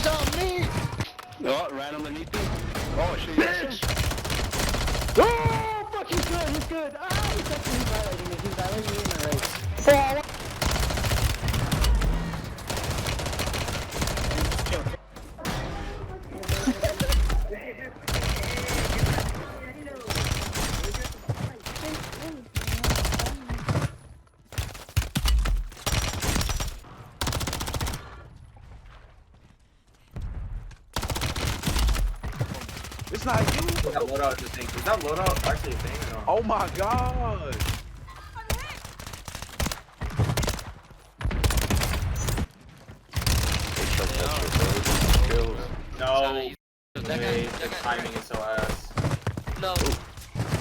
on me! Oh, right underneath you. Oh, shit. Bitch! Oh, fuck, he's good, he's good. Ah, he's actually violating me. He's violating me in the race. It's not you. Is that loadout the thing? Is that loadout actually a thing or no? Oh my god. No. The timing is so ass. No.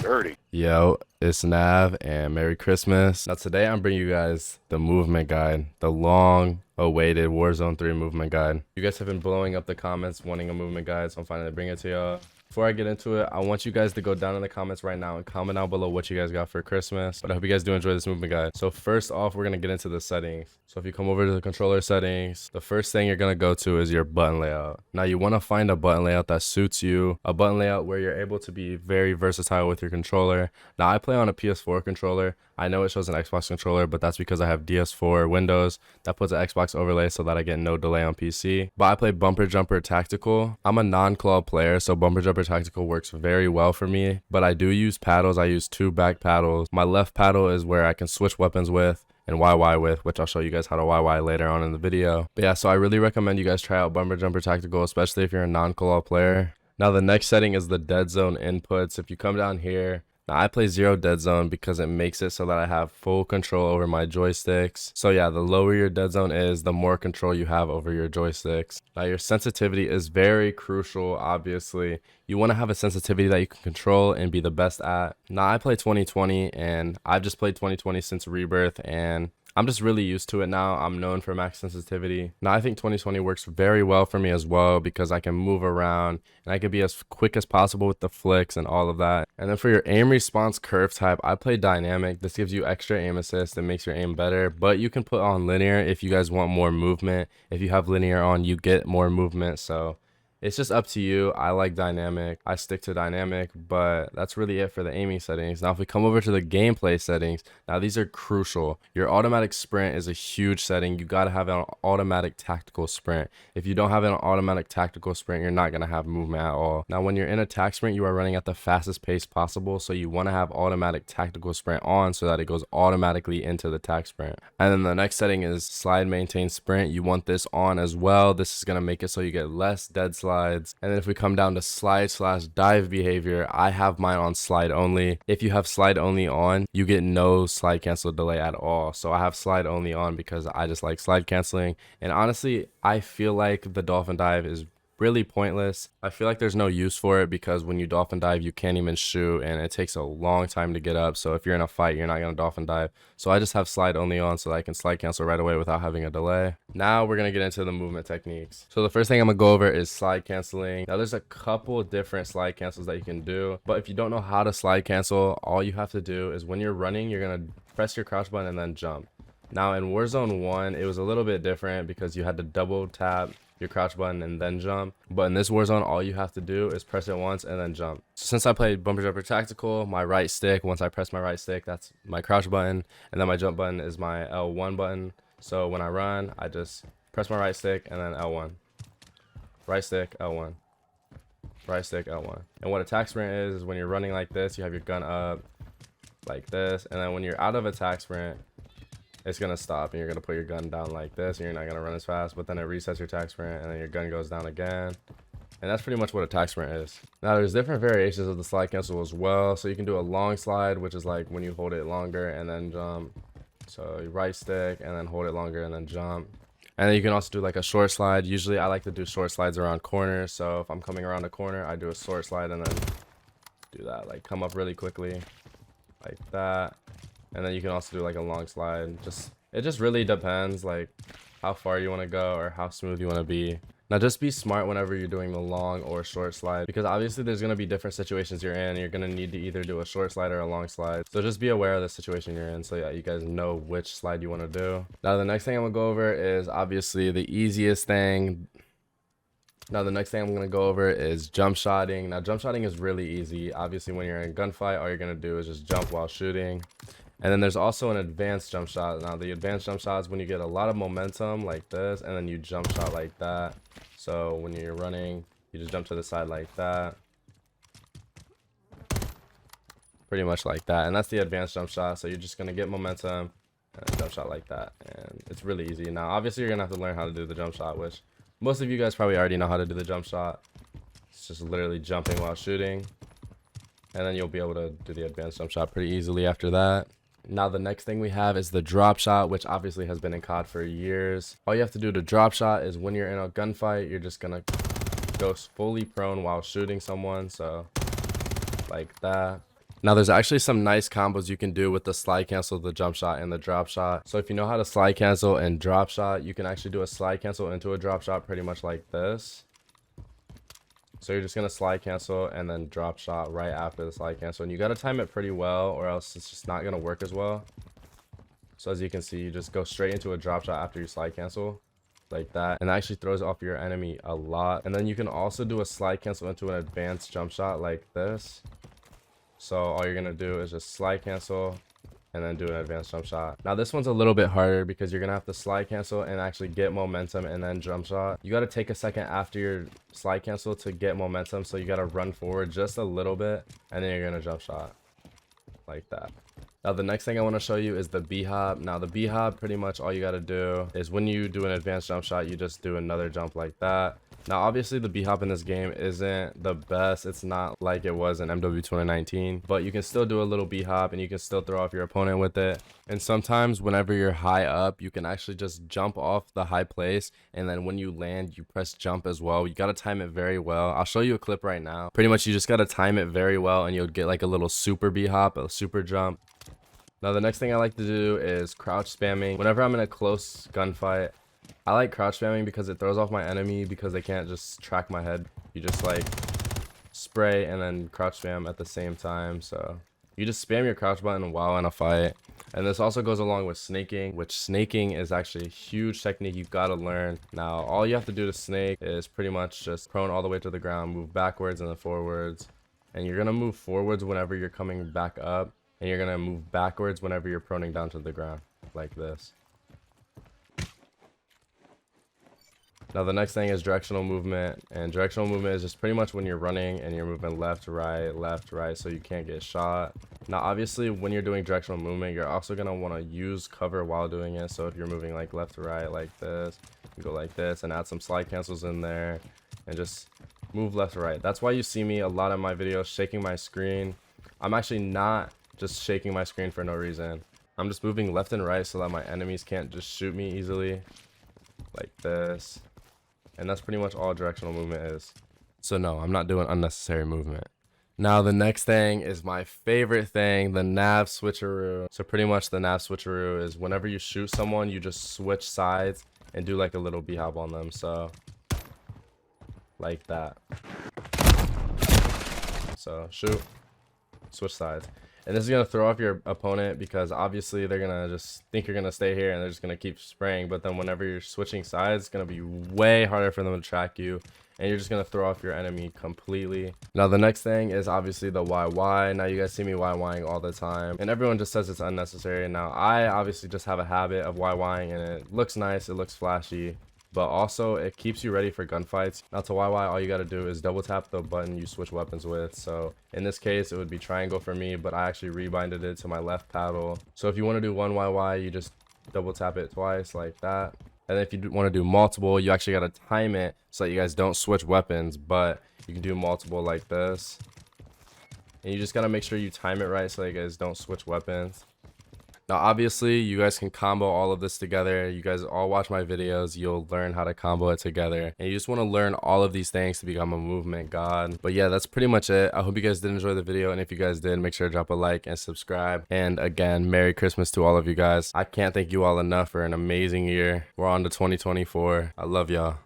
Dirty. Yo, it's Nahv and Merry Christmas. Now today I'm bringing you guys the movement guide, the long awaited Warzone 3 movement guide. You guys have been blowing up the comments wanting a movement guide, so I'm finally bringing it to y'all. Before I get into it, I want you guys to go down in the comments right now and comment down below what you guys got for Christmas. But I hope you guys do enjoy this movement guide. So first off, we're going to get into the settings. So if you come over to the controller settings, the first thing you're going to go to is your button layout. Now you want to find a button layout that suits you, a button layout where you're able to be very versatile with your controller. Now I play on a PS4 controller. I know it shows an Xbox controller, but that's because I have DS4 Windows. That puts an Xbox overlay so that I get no delay on PC. But I play Bumper Jumper Tactical. I'm a non-claw player, so Bumper Jumper Tactical works very well for me. But I do use paddles. I use 2 back paddles. My left paddle is where I can switch weapons with and YY with, which I'll show you guys how to YY later on in the video. But yeah, so I really recommend you guys try out Bumper Jumper Tactical, especially if you're a non-claw player. Now the next setting is the dead zone inputs. If you come down here, now I play 0 dead zone because it makes it so that I have full control over my joysticks. So yeah, the lower your dead zone is, the more control you have over your joysticks. Now your sensitivity is very crucial, obviously. You want to have a sensitivity that you can control and be the best at. Now I play 2020 and I've just played 2020 since Rebirth and I'm just really used to it now. I'm known for max sensitivity. Now I think 2020 works very well for me as well because I can move around and I can be as quick as possible with the flicks and all of that. And then for your aim response curve type, I play dynamic. This gives you extra aim assist and makes your aim better, but you can put on linear if you guys want more movement. If you have linear on, you get more movement. So it's just up to you. I like dynamic. I stick to dynamic, but that's really it for the aiming settings. Now, if we come over to the gameplay settings, now these are crucial. Your automatic sprint is a huge setting. You got to have an automatic tactical sprint. If you don't have an automatic tactical sprint, you're not going to have movement at all. Now, when you're in attack sprint, you are running at the fastest pace possible. So you want to have automatic tactical sprint on so that it goes automatically into the tac sprint. And then the next setting is slide maintain sprint. You want this on as well. This is going to make it so you get less dead slides. And then if we come down to slide/dive behavior, I have mine on slide only. If you have slide only on, you get no slide cancel delay at all. So I have slide only on because I just like slide canceling. And honestly, I feel like the dolphin dive is really pointless. I feel like there's no use for it because when you dolphin dive, you can't even shoot and it takes a long time to get up. So if you're in a fight, you're not going to dolphin dive. So I just have slide only on so that I can slide cancel right away without having a delay. Now we're going to get into the movement techniques. So the first thing I'm going to go over is slide canceling. Now there's a couple different slide cancels that you can do, but if you don't know how to slide cancel, all you have to do is when you're running, you're going to press your crouch button and then jump. Now in Warzone 1, it was a little bit different because you had to double tap your crouch button and then jump. But in this Warzone, all you have to do is press it once and then jump. So since I played Bumper Jumper Tactical, my right stick, once I press my right stick, that's my crouch button. And then my jump button is my L1 button. So when I run, I just press my right stick and then L1. Right stick, L1. Right stick, L1. And what attack sprint is when you're running like this, you have your gun up like this. And then when you're out of attack sprint, it's going to stop and you're going to put your gun down like this and you're not going to run as fast, but then it resets your attack sprint and then your gun goes down again. And that's pretty much what attack sprint is. Now there's different variations of the slide cancel as well. So you can do a long slide, which is like when you hold it longer and then jump. So you right stick and then hold it longer and then jump. And then you can also do like a short slide. Usually I like to do short slides around corners. So if I'm coming around a corner, I do a short slide and then do that, like come up really quickly like that. And then you can also do like a long slide. It just really depends like how far you want to go or how smooth you want to be. Now just be smart whenever you're doing the long or short slide because obviously there's going to be different situations you're in. You're going to need to either do a short slide or a long slide. So just be aware of the situation you're in so yeah, you guys know which slide you want to do. Now the next thing I'm going to go over is obviously the easiest thing Now the next thing I'm gonna go over is jump shotting. Now jump shotting is really easy. Obviously when you're in a gunfight, all you're gonna do is just jump while shooting. And then there's also an advanced jump shot. Now the advanced jump shot is when you get a lot of momentum like this, and then you jump shot like that. So when you're running, you just jump to the side like that. Pretty much like that. And that's the advanced jump shot. So you're just gonna get momentum and jump shot like that. And it's really easy. Now obviously you're gonna have to learn how to do the jump shot, which most of you guys probably already know how to do the jump shot. It's just literally jumping while shooting. And then you'll be able to do the advanced jump shot pretty easily after that. Now the next thing we have is the drop shot, which obviously has been in COD for years. All you have to do to drop shot is when you're in a gunfight, you're just gonna go fully prone while shooting someone. So like that. Now there's actually some nice combos you can do with the slide cancel, the jump shot, and the drop shot. So if you know how to slide cancel and drop shot, you can actually do a slide cancel into a drop shot pretty much like this. So you're just gonna slide cancel and then drop shot right after the slide cancel, and you gotta time it pretty well or else it's just not gonna work as well. So as you can see, you just go straight into a drop shot after you slide cancel like that, and that actually throws off your enemy a lot. And then you can also do a slide cancel into an advanced jump shot like this. So all you're gonna do is just slide cancel and then do an advanced jump shot. Now this one's a little bit harder because you're gonna have to slide cancel and actually get momentum and then jump shot. You gotta take a second after your slide cancel to get momentum, so you gotta run forward just a little bit and then you're gonna jump shot like that. Now the next thing I want to show you is the B-hop. Now the B-hop, pretty much all you gotta do is when you do an advanced jump shot, you just do another jump like that. Now obviously the B-hop in this game isn't the best. It's not like it was in MW 2019, but you can still do a little B-hop and you can still throw off your opponent with it. And sometimes whenever you're high up, you can actually just jump off the high place, and then when you land, you press jump as well. You gotta time it very well. I'll show you a clip right now. Pretty much you just gotta time it very well and you'll get like a little super B-hop, a super jump. Now the next thing I like to do is crouch spamming. Whenever I'm in a close gunfight, I like crouch spamming because it throws off my enemy because they can't just track my head. You just like spray and then crouch spam at the same time. So you just spam your crouch button while in a fight. And this also goes along with snaking, which snaking is actually a huge technique you've got to learn. Now all you have to do to snake is pretty much just prone all the way to the ground, move backwards and then forwards. And you're gonna move forwards whenever you're coming back up, and you're gonna move backwards whenever you're proning down to the ground like this. Now the next thing is directional movement, and directional movement is just pretty much when you're running and you're moving left, right, so you can't get shot. Now obviously when you're doing directional movement, you're also going to want to use cover while doing it. So if you're moving like left to right like this, you go like this and add some slide cancels in there and just move left to right. That's why you see me a lot in my videos shaking my screen. I'm actually not just shaking my screen for no reason. I'm just moving left and right so that my enemies can't just shoot me easily like this. And that's pretty much all directional movement is. So no, I'm not doing unnecessary movement. Now the next thing is my favorite thing, the Nahv switcheroo. So pretty much the Nahv switcheroo is whenever you shoot someone, you just switch sides and do like a little B-hop on them. So like that. So shoot, switch sides. And this is going to throw off your opponent because obviously they're going to just think you're going to stay here and they're just going to keep spraying. But then whenever you're switching sides, it's going to be way harder for them to track you. And you're just going to throw off your enemy completely. Now the next thing is obviously the YY. Now you guys see me YYing all the time. And everyone just says it's unnecessary. Now I obviously just have a habit of YYing, and it looks nice, it looks flashy. But also it keeps you ready for gunfights. Now to YY, all you got to do is double tap the button you switch weapons with. So in this case it would be triangle for me, but I actually rebinded it to my left paddle. So if you want to do one YY, you just double tap it twice like that. And then if you want to do multiple, you actually got to time it so that you guys don't switch weapons, but you can do multiple like this. And you just got to make sure you time it right so that you guys don't switch weapons. Now obviously you guys can combo all of this together. You guys all watch my videos, you'll learn how to combo it together, and you just want to learn all of these things to become a movement god. But yeah, that's pretty much it. I hope you guys did enjoy the video, and if you guys did, make sure to drop a like and subscribe. And again, Merry Christmas to all of you guys. I can't thank you all enough for an amazing year. We're on to 2024. I love y'all.